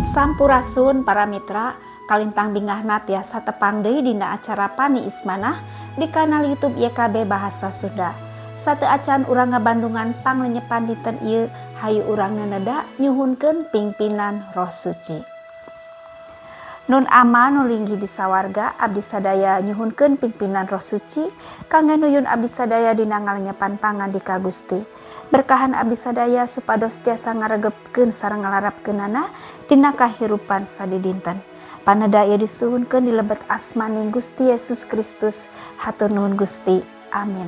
Sampurasun para mitra, kalintang bingahna tiasa tepang deui dina acara Pani Ismanah di kanal YouTube YKB Bahasa Sunda. Sate acan urang ngabandungan panglenyepan dinten ieu hayu urang neneda nyuhunkeun pingpinan Roh Suci. Nun ama nu linggih di sawarga abdi sadaya nyuhunkeun pingpinan Roh Suci kangge nuyun abdi sadaya dina ngalenyepan pangan di ka Gusti. Berkahan abdi sadaya supados tiasa ngaregepkeun sareng ngalarapkeunana dina kahirupan sadidinten. Paneda ieu disuhunkeun di lebet asmaning Gusti Yesus Kristus. Hatur nuhun Gusti. Amin.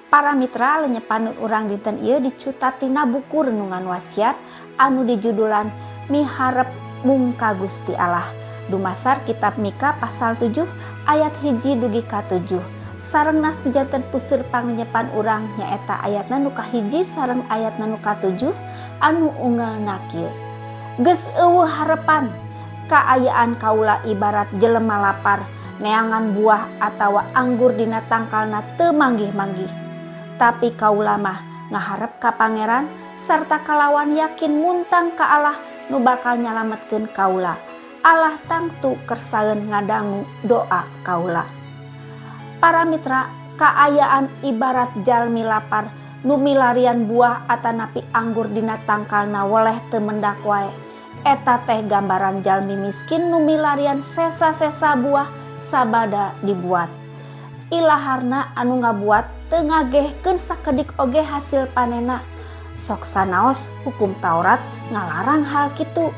Para mitra, lenyepan urang dinten ieu dicutatina buku renungan wasiat anu dijudulan Miharep Mung ka Gusti Allah. Dumasar kitab Mika pasal 7 ayat 1 dugi ka 7. Sareng nas janten puseur pangenyepan urang nyaeta ayatna nu kahiji sareng ayatna nu ka-7 anu unggalna kieu. Geus eueuh harepan, kaayaan kaula ibarat jelema lapar neangan buah atawa anggur dina tangkalna teu manggih-manggih. Tapi kaula mah ngaharep ka Pangeran sarta kalawan yakin muntang ka Allah nu bakal nyalametkeun kaula. Allah tangtu kersaeun ngadangu doa kaula. Para mitra, kaayaan ibarat jalmi lapar nu milarian buah atanapi anggur dina tangkalna weleh teu mendak wae. Eta teh gambaran jalmi miskin nu milarian sesa-sesa buah sabada dibuat. Ilaharna anu ngabuat teu ngagehkeun sakedik oge hasil panena. Sok sanaos hukum Taurat ngalarang hal kitu.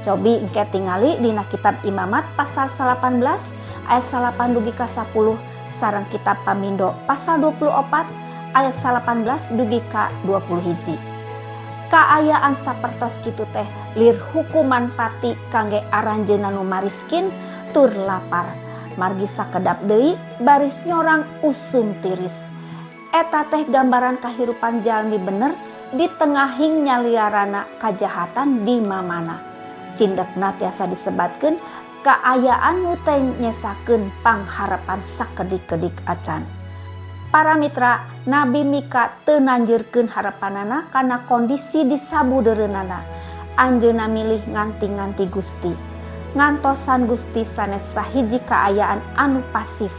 Cobi engke tingali dina kitab Imamat pasal 18 ayat 8 dugi ka 10 sareng kitab Pamindo pasal 24 ayat 18 dugi ka 21. Kaayaan sapertos kitu teh lir hukuman pati kangge aranjeunna nu mariskin tur lapar. Margi sakedap deui baris nyorang usum tiris. Eta teh gambaran kahirupan jalmi bener di tengahing nyaliarana kajahatan di mamana. Cindekna tiasa disebatkeun kaayaan nu teh nyesakeun pangharepan sakedik-kedik acan. Para mitra, Nabi Mika teu nanjeurkeun harepanana kana kondisi di sabudeureunana. Anjeunna milih nganti-nganti Gusti. Ngantosan Gusti sanes sahiji kaayaan anu pasif.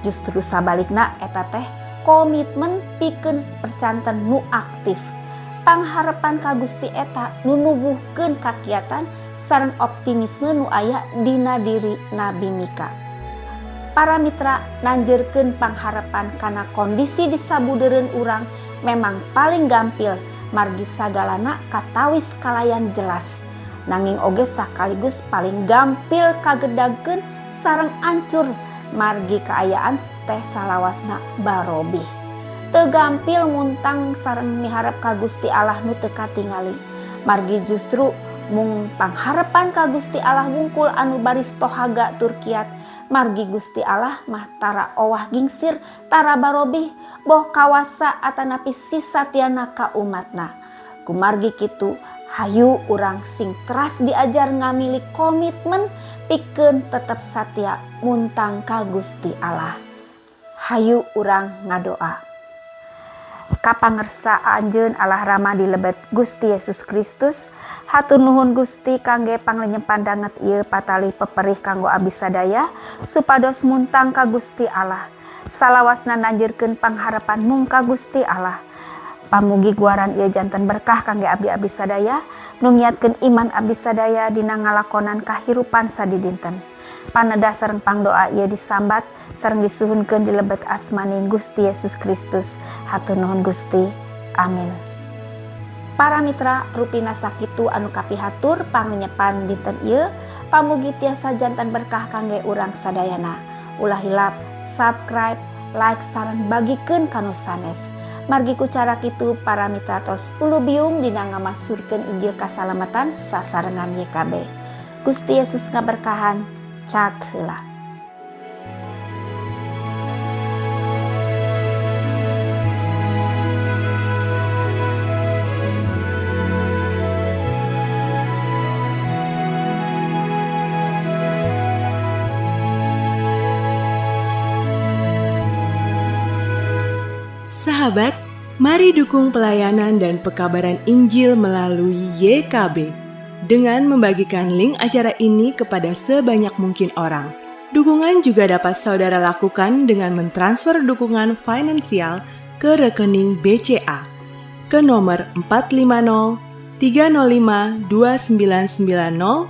Justru sabalikna eta teh komitmen pikeun percanten nu aktif. Pangharepan ka Gusti eta nu nubuhkeun kakiatan sareng optimisme nu aya dina diri Nabi Mika. Para mitra, nanjeurkeun pangharepan kana kondisi di sabudeureun urang memang paling gampil margi sagalana katawis kalayan jelas. Nanging oge sakaligus paling gampil kagedagkeun sareng ancur margi kaayaan teh salawasna barobih. Teu gampil muntang sareng miharep ka Gusti Allah nu teu katingali. Margi justru mung pangharepan ka Gusti Allah wungkul anu baris tohaga tur kiat. Margi Gusti Allah mah tara owah gingsir, tara barobih, boh kawasa atanapi sisatiana ka umatna. Kumargi kitu hayu urang sing teras diajar ngamili komitmen pikeun tetep satia muntang ka Gusti Allah. Hayu urang ngadoa. Kapangersa anjeun Allah Rama di lebet Gusti Yesus Kristus. Hatur nuhun Gusti kangge panglenyepan danget ieu patali peperih kanggo abdi sadaya supados muntang ka Gusti Allah. Salawasna nanjeurkeun pangharepan mung ka Gusti Allah. Pamugi guaran ieu janten berkah kangge abdi-abdi sadaya nu ngiatkeun iman abdi sadaya dina ngalakonan kahirupan sadidinten. Paneda sareng pangdoa ieu disambat sareng disuhunkeun di lebet asmaning Gusti Yesus Kristus. Hatur nuhun Gusti. Amin. Para mitra, rupina sakitu anu kapihatur pangenyepan dinten ieu pamugi tiasa janten berkah kangge urang sadayana. Ulah hilap subscribe, like sareng bagikeun kanu sanes. Margi ku cara kitu para mitra tos ulu biung dina ngamasurkeun Injil kasalamatan sasarengan YKB. Gusti Yesus ngaberkahan. Cak heula. Sahabat, mari dukung pelayanan dan pekabaran Injil melalui YKB. dengan membagikan link acara ini kepada sebanyak mungkin orang. Dukungan juga dapat saudara lakukan dengan mentransfer dukungan finansial ke rekening BCA ke nomor 450 305 2990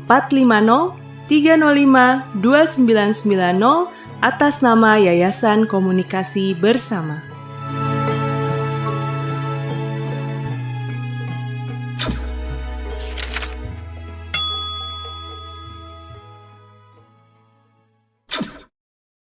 450 305 2990 atas nama Yayasan Komunikasi Bersama.